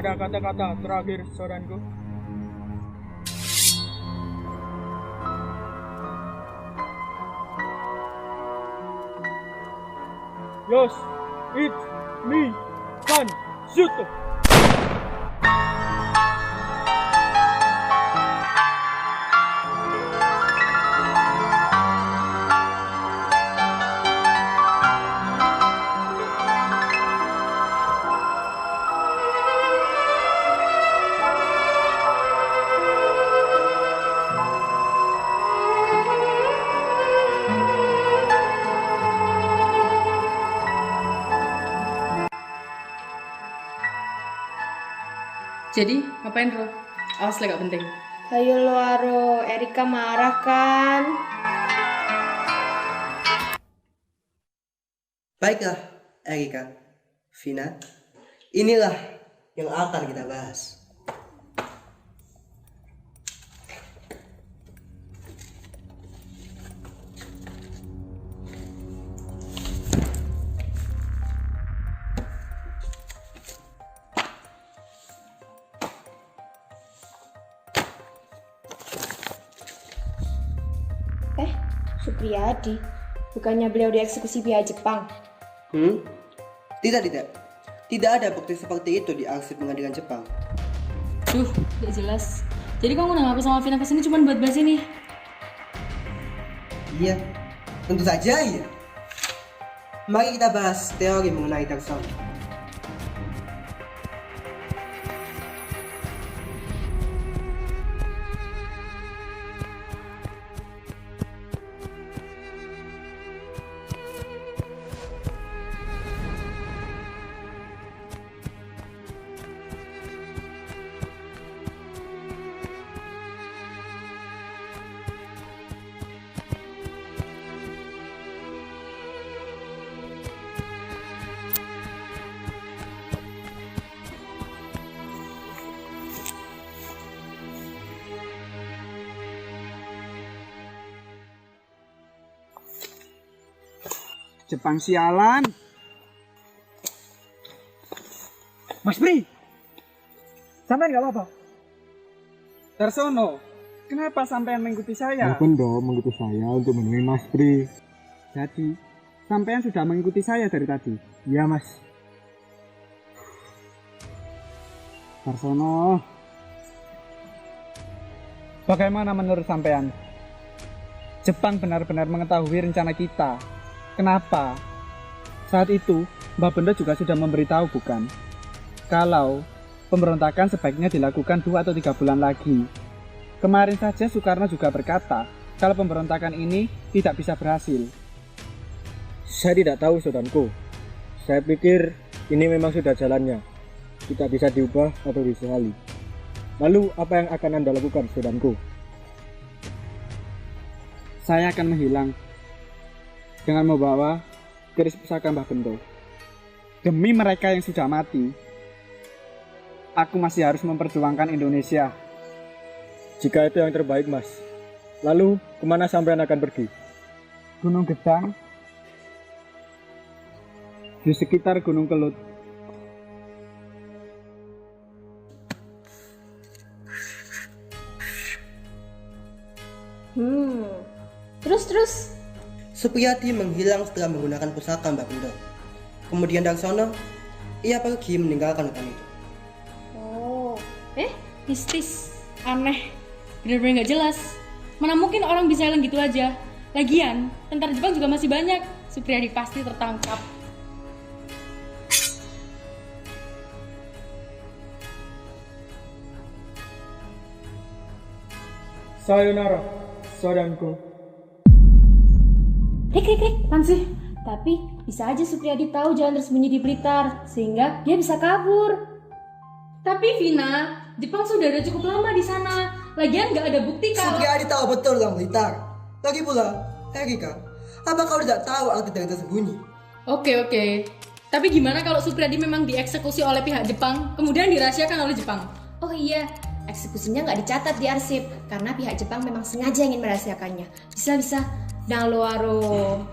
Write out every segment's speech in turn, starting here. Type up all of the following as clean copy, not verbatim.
ada kata-kata terakhir, saudaraku? Yes, it's me, Kan Zuto. Jadi, ngapain Ro? Awas lah, gak penting. Ayo lo Aro, Erika marah kan? Baiklah, Erika, Vina, inilah yang akan kita bahas. Supriyadi, bukannya beliau dieksekusi pihak Jepang? Tidak. Tidak ada bukti seperti itu di arsip pengadilan Jepang. Duh, gak jelas. Jadi kamu ngundang aku sama Vina kesini cuma buat bahas ini? Iya, tentu saja iya. Mari kita bahas teori mengenai Darsono. Jepang sialan. Mas Pri, sampai nggak apa-apa? Darsono, kenapa sampean mengikuti saya? Bukan dong mengikuti saya untuk menemui Mas Pri. Jadi, sampean sudah mengikuti saya dari tadi? Iya, Mas. Darsono, bagaimana menurut sampean? Jepang benar-benar mengetahui rencana kita. Kenapa? Saat itu, Mbak Benda juga sudah memberitahu, bukan? Kalau pemberontakan sebaiknya dilakukan 2 atau 3 bulan lagi. Kemarin saja Soekarno juga berkata, kalau pemberontakan ini tidak bisa berhasil. Saya tidak tahu, saudaraku. Saya pikir ini memang sudah jalannya. Tidak bisa diubah atau disesali. Lalu apa yang akan Anda lakukan, saudaraku? Saya akan menghilang dengan membawa keris pusaka Mbah Bendo. Demi mereka yang sudah mati, aku masih harus memperjuangkan Indonesia. Jika itu yang terbaik, Mas. Lalu, kemana sampean akan pergi? Gunung Gedang, di sekitar Gunung Kelut. Terus? Supriyadi menghilang setelah menggunakan pusaka Mbak Bendo. Kemudian Darsono, ia pergi meninggalkan hutan itu. Oh, Mistis, aneh, bener-bener gak jelas. Mana mungkin orang bisa hilang gitu aja. Lagian, tentara Jepang juga masih banyak. Supriyadi pasti tertangkap. Sayonara, saudaraku. Rik, sih? Tapi bisa aja Supriyadi tahu jalan tersembunyi di Blitar, sehingga dia bisa kabur. Tapi Vina, Jepang sudah ada cukup lama di sana. Lagian nggak ada bukti kalau... Supriyadi tahu betul tentang Blitar. Lagi pula, Erika, apa kau tidak tahu arti dari tersembunyi? Oke. Tapi gimana kalau Supriyadi memang dieksekusi oleh pihak Jepang, kemudian dirahasiakan oleh Jepang? Oh iya, eksekusinya nggak dicatat di arsip karena pihak Jepang memang sengaja ingin merahasiakannya. Bisa. Dan Luaro.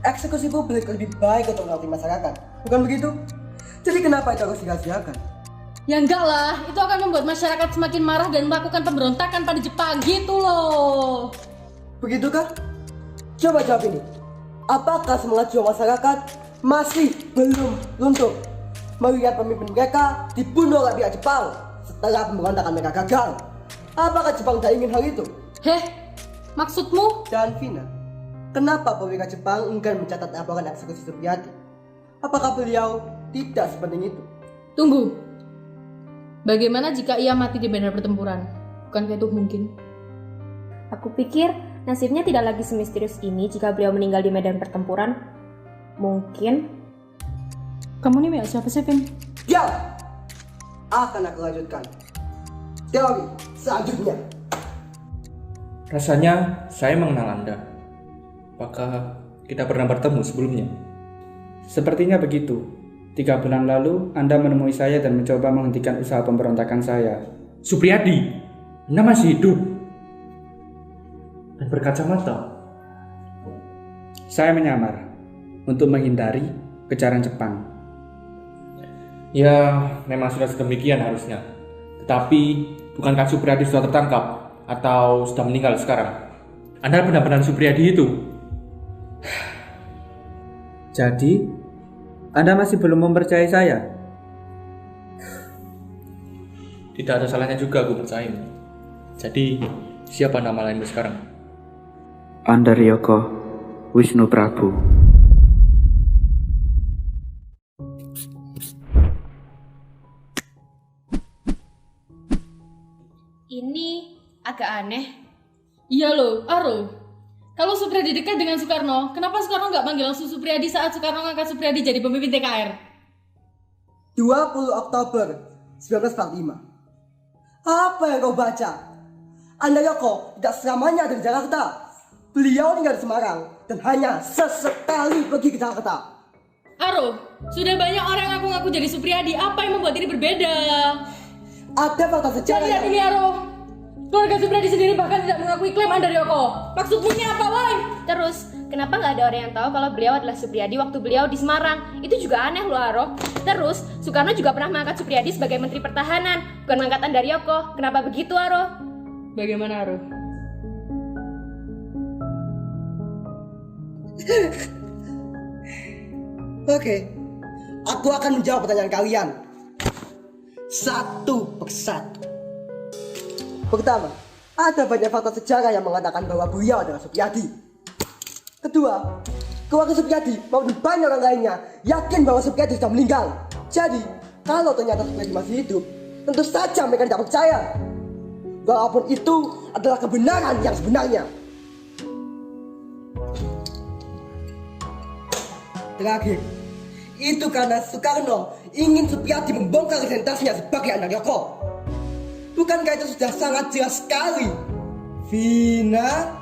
Eksekusi publik lebih baik untuk melatih masyarakat, bukan begitu? Jadi kenapa itu harus dirahasiakan? Ya enggak lah, itu akan membuat masyarakat semakin marah dan melakukan pemberontakan pada Jepang gitu loh. Begitu kan? Coba jawab ini. Apakah semangat jiwa masyarakat masih belum luntur melihat pemimpin mereka dibunuh oleh pihak Jepang setelah pemberontakan mereka gagal? Apakah Jepang tidak ingin hal itu? Heh, maksudmu? Dan Vina, kenapa pemerintah Jepang enggan mencatat laporan eksekusi Supriyadi? Apakah beliau tidak sepenting itu? Tunggu. Bagaimana jika ia mati di medan pertempuran? Bukankah itu mungkin? Aku pikir nasibnya tidak lagi semisterius ini jika beliau meninggal di medan pertempuran. Mungkin. Kamu nih siapa sih, Vin? Diam! Akan aku lanjutkan. Teori selanjutnya. Rasanya saya mengenal Anda. Apakah kita pernah bertemu sebelumnya? Sepertinya begitu. 3 bulan lalu, Anda menemui saya dan mencoba menghentikan usaha pemberontakan saya. Supriyadi, Anda masih hidup dan berkacamata. Saya menyamar untuk menghindari kejaran Jepang. Ya, memang sudah sedemikian harusnya. Tetapi, bukankah Supriyadi sudah tertangkap atau sudah meninggal sekarang? Anda benar-benar Supriyadi itu? Jadi, Anda masih belum mempercayai saya? Tidak ada salahnya juga aku percayamu. Jadi, siapa nama lainmu sekarang? Andaryoko Wisnu Prabu. Ini agak aneh. Iya loh, Aro. Kalau Supriyadi dekat dengan Soekarno, kenapa Soekarno nggak panggil langsung Supriyadi saat Soekarno ngangkat Supriyadi jadi pemimpin TKR? 20 Oktober 1945. Apa yang kau baca? Andaryoko tidak selamanya ada di Jakarta. Beliau tinggal di Semarang dan hanya sesekali pergi ke Jakarta. Aro, sudah banyak orang yang ngaku-ngaku jadi Supriyadi. Apa yang membuat ini berbeda? Ada fakta sejarah Lihat ini, Aro. Keluarga Supriyadi sendiri bahkan tidak mengakui klaim Andaryoko. Maksudmu ini apa, Wai? Terus, kenapa nggak ada orang yang tahu kalau beliau adalah Supriyadi waktu beliau di Semarang? Itu juga aneh loh, Aro. Terus, Soekarno juga pernah mengangkat Supriyadi sebagai Menteri Pertahanan, bukan mengangkat Andaryoko. Kenapa begitu, Aro? Bagaimana, Aro? Oke, aku akan menjawab pertanyaan kalian satu persatu. Pertama, ada banyak fakta sejarah yang mengatakan bahwa beliau adalah Supriyadi. Kedua, keluarga Supriyadi maupun banyak orang lainnya yakin bahwa Supriyadi sudah meninggal. Jadi, kalau ternyata Supriyadi masih hidup, tentu saja mereka tidak percaya. Walaupun itu adalah kebenaran yang sebenarnya. Terakhir, itu karena Soekarno ingin Supriyadi membongkar identitasnya sebagai Andaryoko. Bukankah itu sudah sangat jelas sekali, Vina?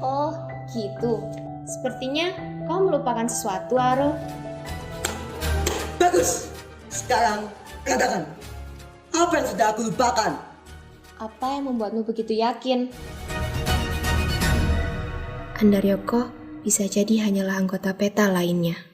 Oh, gitu. Sepertinya kau melupakan sesuatu, Aro. Bagus. Sekarang, katakan, apa yang sudah aku lupakan? Apa yang membuatmu begitu yakin? Andaryoko bisa jadi hanyalah anggota peta lainnya.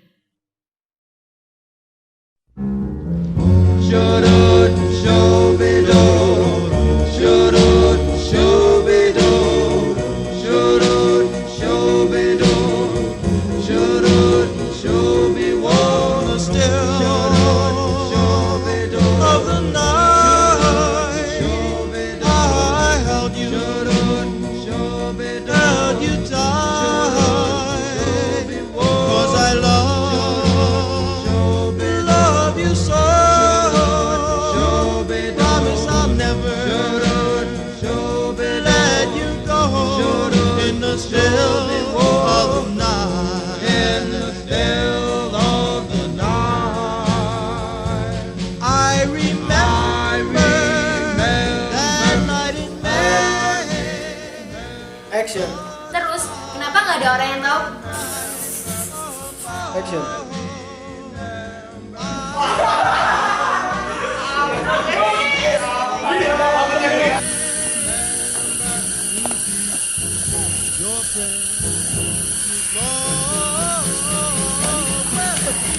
Action. Terus, kenapa nggak ada orang yang tahu? Action.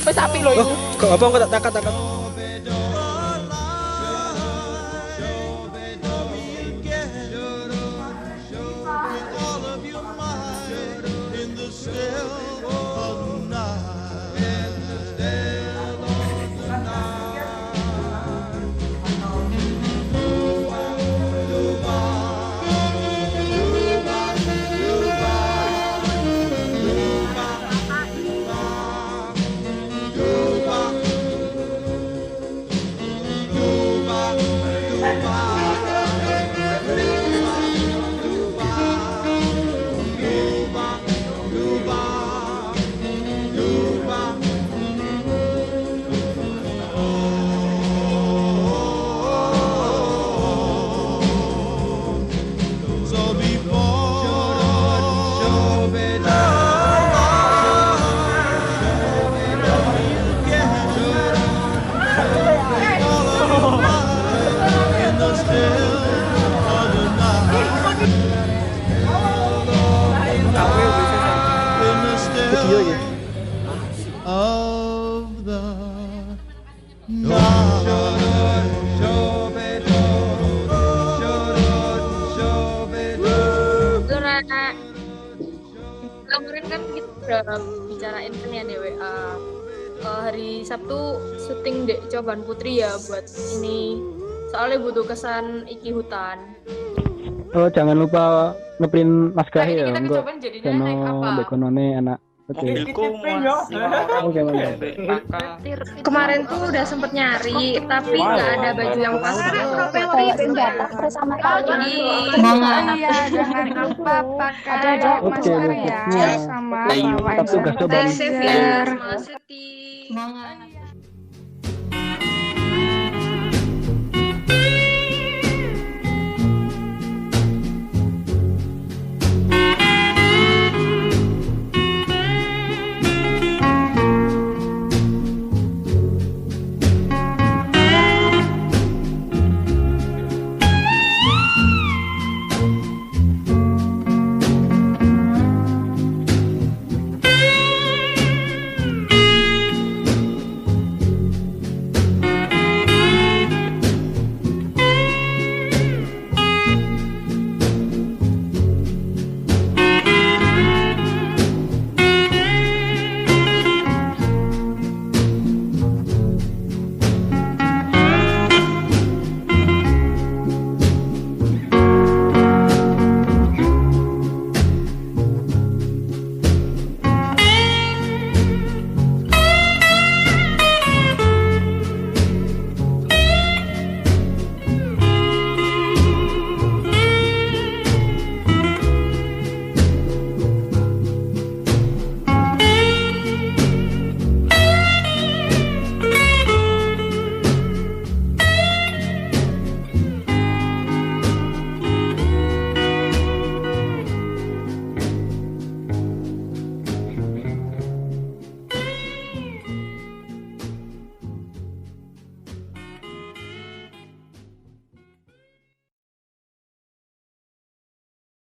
Wis apik lho iku. Kok apa kok tak takat-takat? Video iki. Kemarin kan kita udah bicarain kan ya di WA. Hari Sabtu syuting dek Coban Putri ya buat ini. Soalnya butuh kesan iki hutan. Oh, jangan lupa ngeprint naskah Nah, ini ya. kita Enggak. kecoban jadinya naik apa? Bekonone anak. Oke. Oke, mantap. Kemarin tuh udah sempet nyari, tapi nggak ada baju yang pas gitu. Jadi jangan lupa pakai masker ya sama bawa Tetap tugas coba. stay safe ya. Semangat.